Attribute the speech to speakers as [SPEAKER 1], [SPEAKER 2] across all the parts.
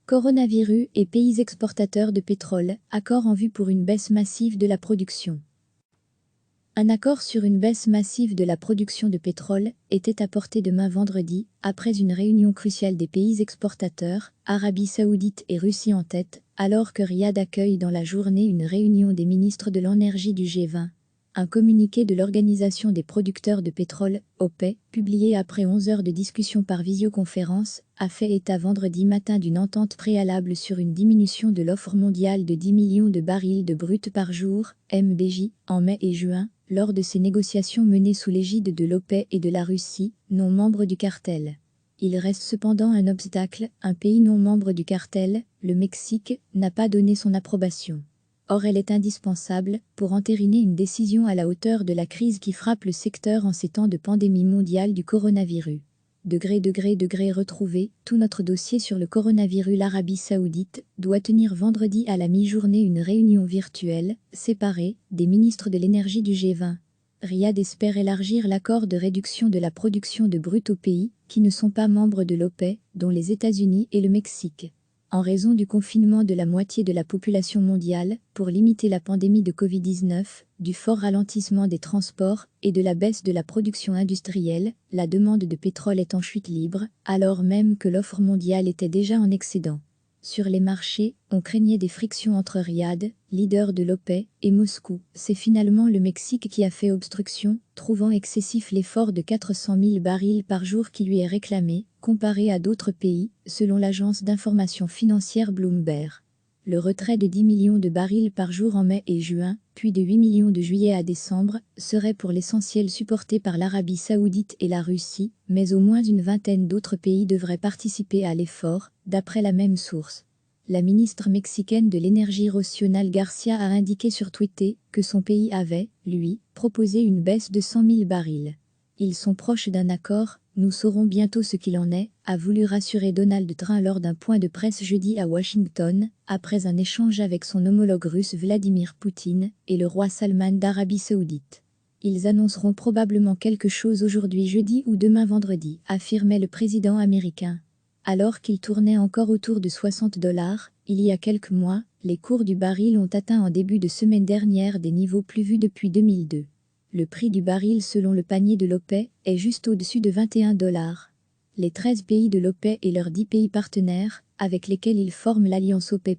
[SPEAKER 1] Coronavirus et pays exportateurs de pétrole, accord en vue pour une baisse massive de la production. Un accord sur une baisse massive de la production de pétrole était apporté demain vendredi, après une réunion cruciale des pays exportateurs, Arabie Saoudite et Russie en tête, alors que Riyad accueille dans la journée une réunion des ministres de l'énergie du G20. Un communiqué de l'Organisation des producteurs de pétrole, OPEC, publié après 11 heures de discussion par visioconférence, a fait état vendredi matin d'une entente préalable sur une diminution de l'offre mondiale de 10 millions de barils de brut par jour, MBJ, en mai et juin, lors de ces négociations menées sous l'égide de l'OPEC et de la Russie, non membre du cartel. Il reste cependant un obstacle, un pays non membre du cartel, le Mexique, n'a pas donné son approbation. Or elle est indispensable pour entériner une décision à la hauteur de la crise qui frappe le secteur en ces temps de pandémie mondiale du coronavirus. Degré retrouvé, tout notre dossier sur le coronavirus. L'Arabie Saoudite doit tenir vendredi à la mi-journée une réunion virtuelle, séparée, des ministres de l'énergie du G20. Riyad espère élargir l'accord de réduction de la production de brut aux pays qui ne sont pas membres de l'OPEC, dont les États-Unis et le Mexique. En raison du confinement de la moitié de la population mondiale, pour limiter la pandémie de Covid-19, du fort ralentissement des transports et de la baisse de la production industrielle, la demande de pétrole est en chute libre, alors même que l'offre mondiale était déjà en excédent. Sur les marchés, on craignait des frictions entre Riyad, leader de l'OPEC, et Moscou. C'est finalement le Mexique qui a fait obstruction, trouvant excessif l'effort de 400 000 barils par jour qui lui est réclamé, comparé à d'autres pays, selon l'agence d'information financière Bloomberg. Le retrait de 10 millions de barils par jour en mai et juin, puis de 8 millions de juillet à décembre, serait pour l'essentiel supporté par l'Arabie Saoudite et la Russie, mais au moins une vingtaine d'autres pays devraient participer à l'effort, d'après la même source. La ministre mexicaine de l'énergie Rocío García a indiqué sur Twitter que son pays avait, lui, proposé une baisse de 100 000 barils. Ils sont proches d'un accord, nous saurons bientôt ce qu'il en est, a voulu rassurer Donald Trump lors d'un point de presse jeudi à Washington, après un échange avec son homologue russe Vladimir Poutine et le roi Salman d'Arabie Saoudite. Ils annonceront probablement quelque chose aujourd'hui jeudi ou demain vendredi, affirmait le président américain. Alors qu'il tournait encore autour de 60 $, il y a quelques mois, les cours du baril ont atteint en début de semaine dernière des niveaux plus vus depuis 2002. Le prix du baril selon le panier de l'OPEC est juste au-dessus de 21 $. Les 13 pays de l'OPEC et leurs 10 pays partenaires, avec lesquels ils forment l'alliance OPEC+,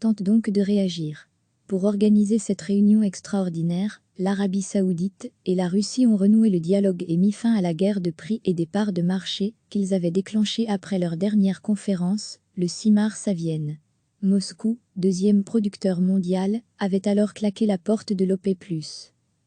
[SPEAKER 1] tentent donc de réagir. Pour organiser cette réunion extraordinaire, l'Arabie Saoudite et la Russie ont renoué le dialogue et mis fin à la guerre de prix et des parts de marché qu'ils avaient déclenchée après leur dernière conférence, le 6 mars à Vienne. Moscou, deuxième producteur mondial, avait alors claqué la porte de l'OPEC+.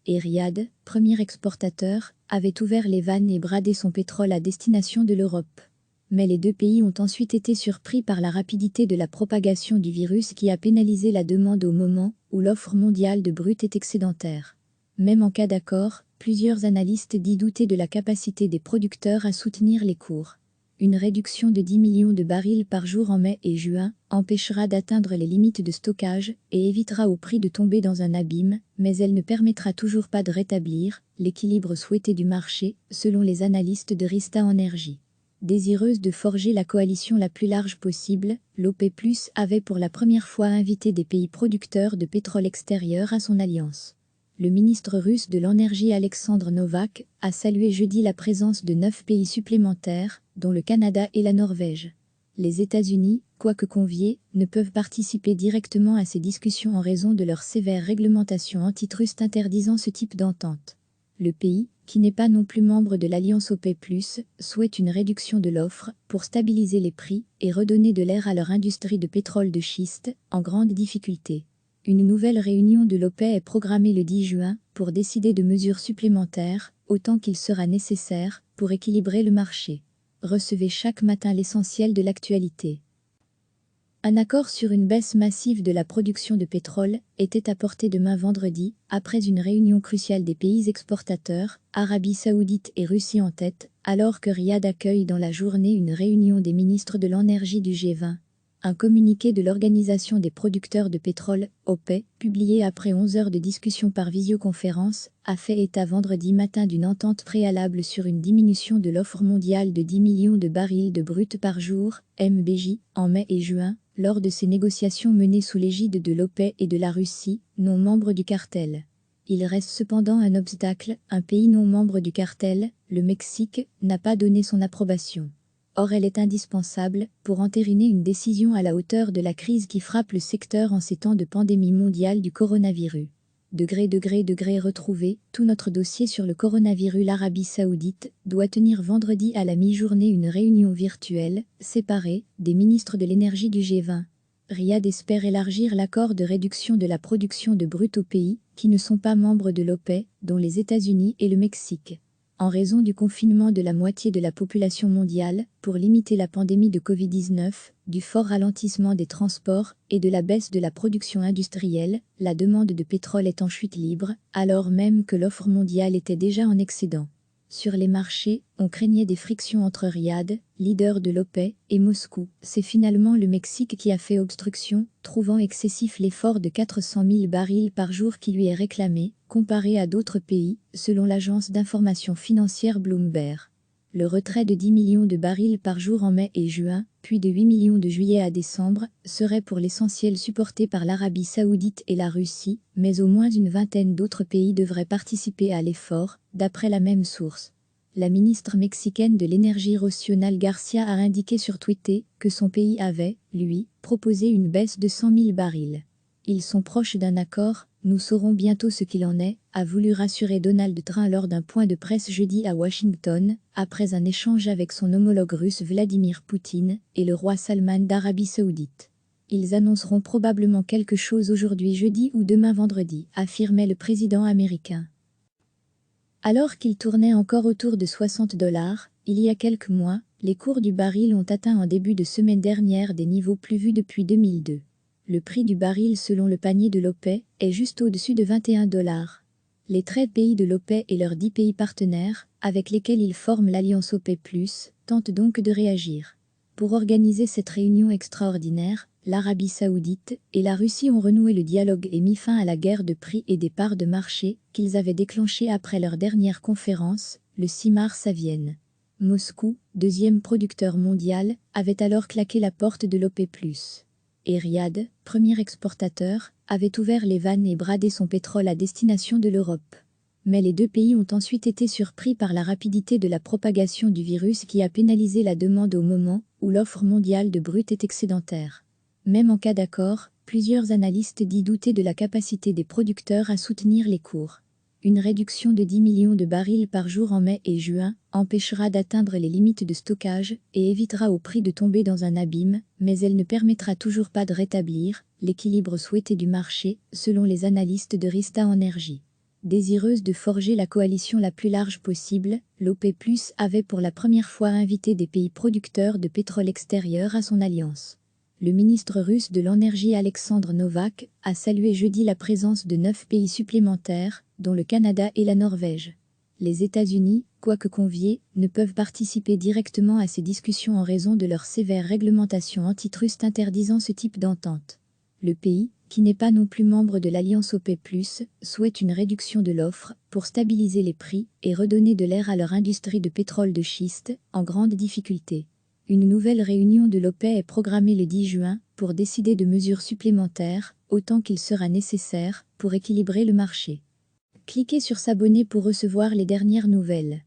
[SPEAKER 1] Et Riyad, premier exportateur, avait ouvert les vannes et bradé son pétrole à destination de l'Europe. Mais les deux pays ont ensuite été surpris par la rapidité de la propagation du virus qui a pénalisé la demande au moment où l'offre mondiale de brut est excédentaire. Même en cas d'accord, plusieurs analystes disent douter de la capacité des producteurs à soutenir les cours. Une réduction de 10 millions de barils par jour en mai et juin empêchera d'atteindre les limites de stockage et évitera au prix de tomber dans un abîme, mais elle ne permettra toujours pas de rétablir l'équilibre souhaité du marché, selon les analystes de Rystad Energy. Désireuse de forger la coalition la plus large possible, l'OPEC+ avait pour la première fois invité des pays producteurs de pétrole extérieur à son alliance. Le ministre russe de l'énergie Alexandre Novak a salué jeudi la présence de 9 pays supplémentaires, dont le Canada et la Norvège. Les États-Unis, quoique conviés, ne peuvent participer directement à ces discussions en raison de leur sévère réglementation antitrust interdisant ce type d'entente. Le pays, qui n'est pas non plus membre de l'alliance OPEC+, souhaite une réduction de l'offre pour stabiliser les prix et redonner de l'air à leur industrie de pétrole de schiste, en grande difficulté. Une nouvelle réunion de l'OPEC est programmée le 10 juin pour décider de mesures supplémentaires, autant qu'il sera nécessaire, pour équilibrer le marché. Recevez chaque matin l'essentiel de l'actualité. Un accord sur une baisse massive de la production de pétrole était apporté demain vendredi, après une réunion cruciale des pays exportateurs, Arabie Saoudite et Russie en tête, alors que Riyad accueille dans la journée une réunion des ministres de l'énergie du G20. Un communiqué de l'Organisation des producteurs de pétrole, OPEP, publié après 11 heures de discussion par visioconférence, a fait état vendredi matin d'une entente préalable sur une diminution de l'offre mondiale de 10 millions de barils de brut par jour, MBJ, en mai et juin, lors de ces négociations menées sous l'égide de l'OPEP et de la Russie, non membre du cartel. Il reste cependant un obstacle, un pays non membre du cartel, le Mexique, n'a pas donné son approbation. Or elle est indispensable pour entériner une décision à la hauteur de la crise qui frappe le secteur en ces temps de pandémie mondiale du coronavirus. Degré retrouvé, tout notre dossier sur le coronavirus. L'Arabie Saoudite doit tenir vendredi à la mi-journée une réunion virtuelle, séparée, des ministres de l'énergie du G20. Riyad espère élargir l'accord de réduction de la production de brut aux pays qui ne sont pas membres de l'OPEP, dont les États-Unis et le Mexique. En raison du confinement de la moitié de la population mondiale, pour limiter la pandémie de Covid-19, du fort ralentissement des transports et de la baisse de la production industrielle, la demande de pétrole est en chute libre, alors même que l'offre mondiale était déjà en excédent. Sur les marchés, on craignait des frictions entre Riyad, leader de l'OPEP, et Moscou. C'est finalement le Mexique qui a fait obstruction, trouvant excessif l'effort de 400 000 barils par jour qui lui est réclamé, comparé à d'autres pays, selon l'agence d'information financière Bloomberg. Le retrait de 10 millions de barils par jour en mai et juin, puis de 8 millions de juillet à décembre, serait pour l'essentiel supporté par l'Arabie Saoudite et la Russie, mais au moins une vingtaine d'autres pays devraient participer à l'effort, d'après la même source. La ministre mexicaine de l'énergie Rocío Garcia a indiqué sur Twitter que son pays avait, lui, proposé une baisse de 100 000 barils. Ils sont proches d'un accord, nous saurons bientôt ce qu'il en est, a voulu rassurer Donald Trump lors d'un point de presse jeudi à Washington, après un échange avec son homologue russe Vladimir Poutine et le roi Salman d'Arabie Saoudite. Ils annonceront probablement quelque chose aujourd'hui jeudi ou demain vendredi, affirmait le président américain. Alors qu'il tournait encore autour de 60 $, il y a quelques mois, les cours du baril ont atteint en début de semaine dernière des niveaux plus vus depuis 2002. Le prix du baril selon le panier de l'OPEP est juste au-dessus de 21 $. Les 13 pays de l'OPEP et leurs 10 pays partenaires, avec lesquels ils forment l'alliance OPEP+, tentent donc de réagir. Pour organiser cette réunion extraordinaire, l'Arabie Saoudite et la Russie ont renoué le dialogue et mis fin à la guerre de prix et des parts de marché qu'ils avaient déclenchée après leur dernière conférence, le 6 mars à Vienne. Moscou, deuxième producteur mondial, avait alors claqué la porte de l'OPEP+. Et Riyad, premier exportateur, avait ouvert les vannes et bradé son pétrole à destination de l'Europe. Mais les deux pays ont ensuite été surpris par la rapidité de la propagation du virus qui a pénalisé la demande au moment où l'offre mondiale de brut est excédentaire. Même en cas d'accord, plusieurs analystes disent douter de la capacité des producteurs à soutenir les cours. Une réduction de 10 millions de barils par jour en mai et juin empêchera d'atteindre les limites de stockage et évitera au prix de tomber dans un abîme, mais elle ne permettra toujours pas de rétablir l'équilibre souhaité du marché, selon les analystes de Rystad Energy. Désireuse de forger la coalition la plus large possible, l'OPEP+ avait pour la première fois invité des pays producteurs de pétrole extérieur à son alliance. Le ministre russe de l'énergie Alexandre Novak a salué jeudi la présence de 9 pays supplémentaires, dont le Canada et la Norvège. Les États-Unis, quoique conviés, ne peuvent participer directement à ces discussions en raison de leur sévère réglementation antitrust interdisant ce type d'entente. Le pays, qui n'est pas non plus membre de l'alliance OPEP+, souhaite une réduction de l'offre pour stabiliser les prix et redonner de l'air à leur industrie de pétrole de schiste, en grande difficulté. Une nouvelle réunion de l'OPEP est programmée le 10 juin pour décider de mesures supplémentaires, autant qu'il sera nécessaire, pour équilibrer le marché. Cliquez sur s'abonner pour recevoir les dernières nouvelles.